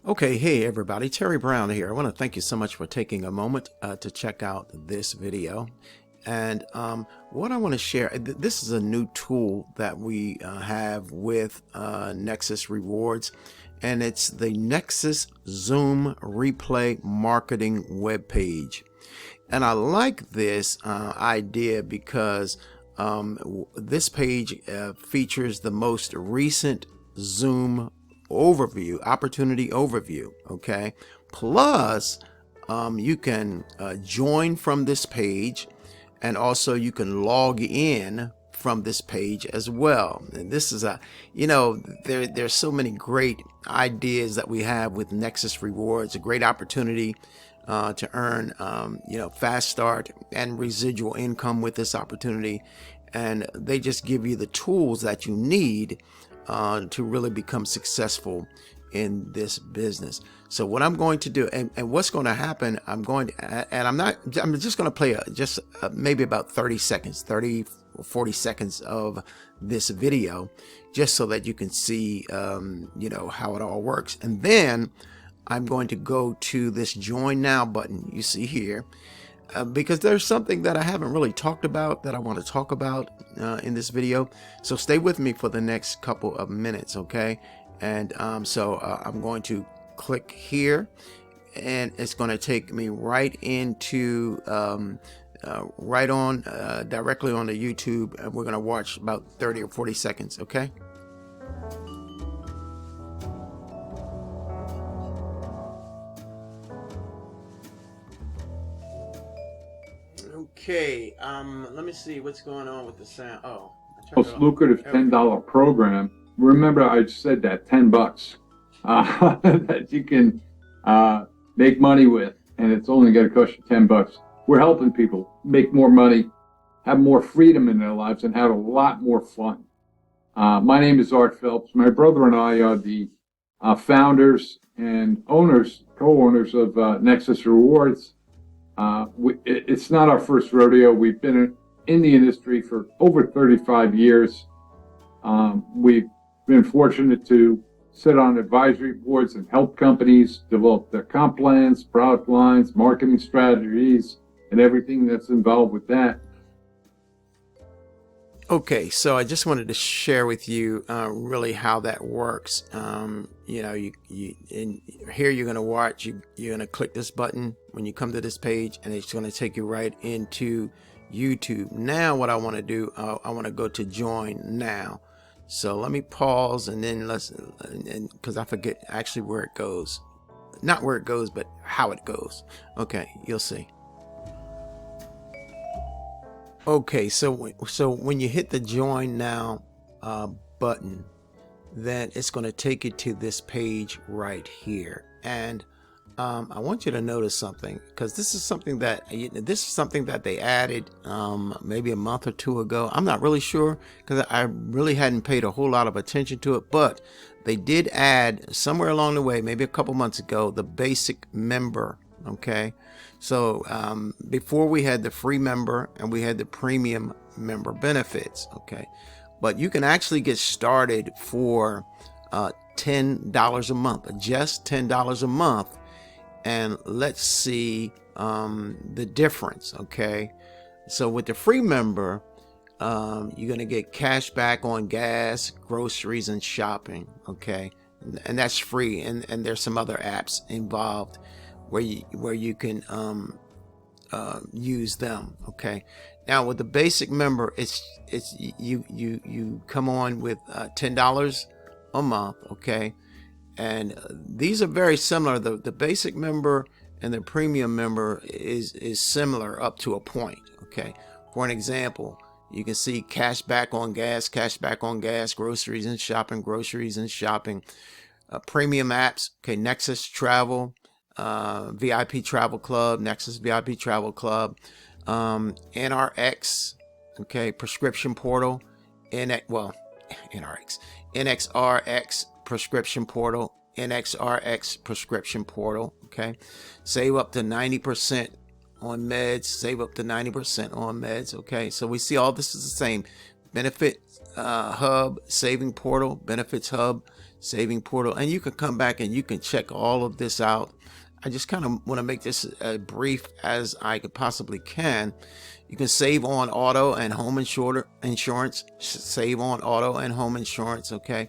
Okay, hey everybody, Terry Brown here. I want to thank you so much for taking a moment to check out this video. And what I want to share, this is a new tool that we have with Nexus Rewards, and it's the Nexus Zoom Replay Marketing webpage. And I like this idea because this page features the most recent Zoom overview, opportunity overview. Okay, plus you can join from this page, and also you can log in from this page as well. And this is there's so many great ideas that we have with Nexus Rewards. A great opportunity to earn fast start and residual income with this opportunity, and they just give you the tools that you need to really become successful in this business. So what I'm going to do, and what's going to happen, I'm just going to play maybe about 30 or 40 seconds of this video, just so that you can see how it all works. And then I'm going to go to this join now button you see here, because there's something that I haven't really talked about that I want to talk about in this video. So stay with me for the next couple of minutes, okay? And so I'm going to click here, and it's going to take me right into directly on the YouTube, and we're going to watch about 30 or 40 seconds, okay? Okay, let me see what's going on with the sound. Oh, Most lucrative $10 program. Remember, I said that $10 that you can make money with, and it's only going to cost you $10. We're helping people make more money, have more freedom in their lives, and have a lot more fun. My name is Art Phelps. My brother and I are the founders and co-owners of Nexus Rewards. It's not our first rodeo. We've been in the industry for over 35 years. We've been fortunate to sit on advisory boards and help companies develop their comp plans, product lines, marketing strategies, and everything that's involved with that. Okay, so I just wanted to share with you really how that works. Here you're going to watch, you're going to click this button when you come to this page, and it's going to take you right into YouTube. Now what I want to do, I want to go to join now. So let me pause, and then because I forget actually where it goes. Not where it goes, but how it goes. Okay, you'll see. Okay, so when you hit the join now button, then it's going to take you to this page right here. And I want you to notice something, because this is something that they added maybe a month or two ago. I'm not really sure, because I really hadn't paid a whole lot of attention to it, but they did add somewhere along the way, maybe a couple months ago, the basic member. Okay, so before we had the free member and we had the premium member benefits. Okay, but you can actually get started for $10 a month, just $10 a month. And let's see the difference. Okay, so with the free member, you're going to get cash back on gas, groceries, and shopping. Okay, and that's free. And there's some other apps involved where you can use them. Okay, now with the basic member, it's you come on with $10 a month. Okay, and these are very similar. The basic member and the premium member is similar up to a point. Okay, for an example, you can see cash back on gas, groceries and shopping, premium apps. Okay, Nexus Travel, VIP Travel Club, Nexus VIP Travel Club, NRX, okay, prescription portal, NXRX prescription portal, NXRX prescription portal. Okay, save up to 90% on meds, save up to 90% on meds. Okay, so we see all this is the same benefit hub, saving portal, benefits hub, saving portal, and you can come back and you can check all of this out. I just kind of want to make this as brief as I could possibly can. You can save on auto and home insurance, save on auto and home insurance, okay?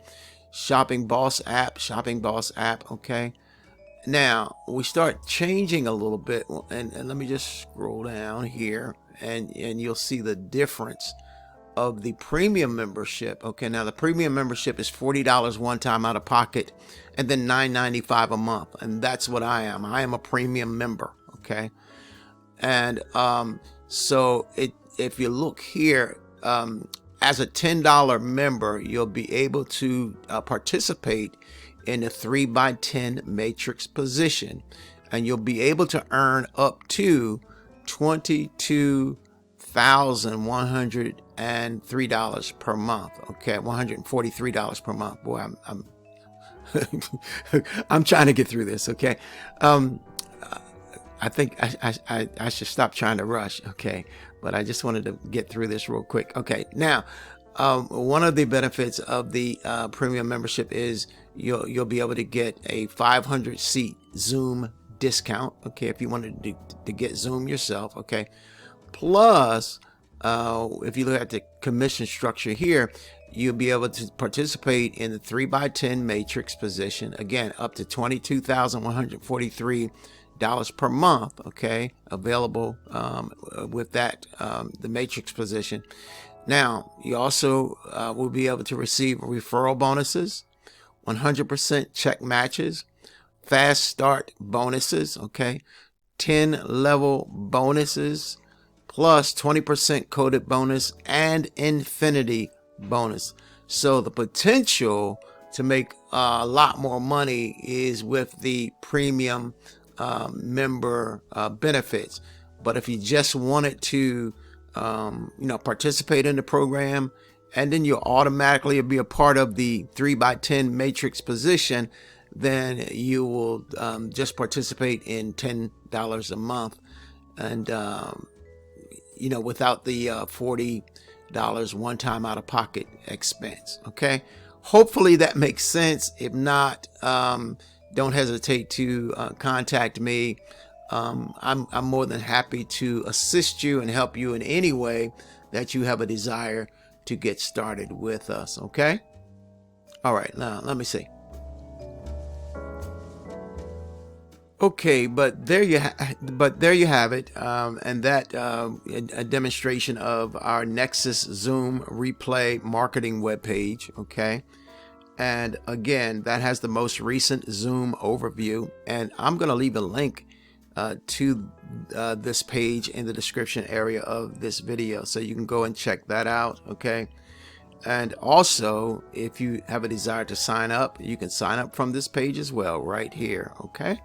Shopping Boss app, okay? Now, we start changing a little bit, and let me just scroll down here, and you'll see the difference of the premium membership. Okay, now the premium membership is $40 one time out of pocket, and then $9.95 a month, and that's what I am. I am a premium member, okay? And so if you look here, as a $10 member, you'll be able to participate in a 3x10 matrix position, and you'll be able to earn up to $22,103 per month. Okay, $143 per month. Boy, I'm I'm trying to get through this. Okay, I think I should stop trying to rush. Okay, but I just wanted to get through this real quick. Okay, now one of the benefits of the premium membership is you'll be able to get a 500 seat Zoom discount. Okay, if you wanted to get Zoom yourself. Okay, plus if you look at the commission structure here, you'll be able to participate in the 3x10 matrix position, again up to $22,143 per month. Okay, available with that the matrix position. Now you also will be able to receive referral bonuses, 100% check matches, fast start bonuses, okay, 10 level bonuses, plus 20% coded bonus and infinity bonus. So the potential to make a lot more money is with the premium member benefits. But if you just wanted to participate in the program, and then you'll automatically be a part of the 3x10 matrix position, then you will just participate in $10 a month, and without the $40 one time out of pocket expense. Okay, hopefully that makes sense. If not, don't hesitate to contact me. I'm more than happy to assist you and help you in any way that you have a desire to get started with us. Okay, all right, now let me see. Okay, but there you have it, and that a demonstration of our Nexus Zoom replay marketing webpage. Okay, and again, that has the most recent Zoom overview, and I'm going to leave a link to this page in the description area of this video, so you can go and check that out. Okay, and also if you have a desire to sign up, you can sign up from this page as well right here. Okay.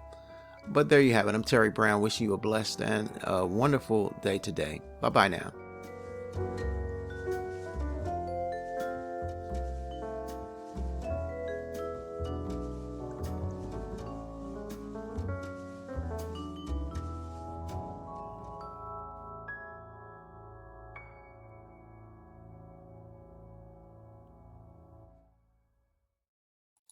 But there you have it. I'm Terry Brown, wishing you a blessed and wonderful day today. Bye-bye now.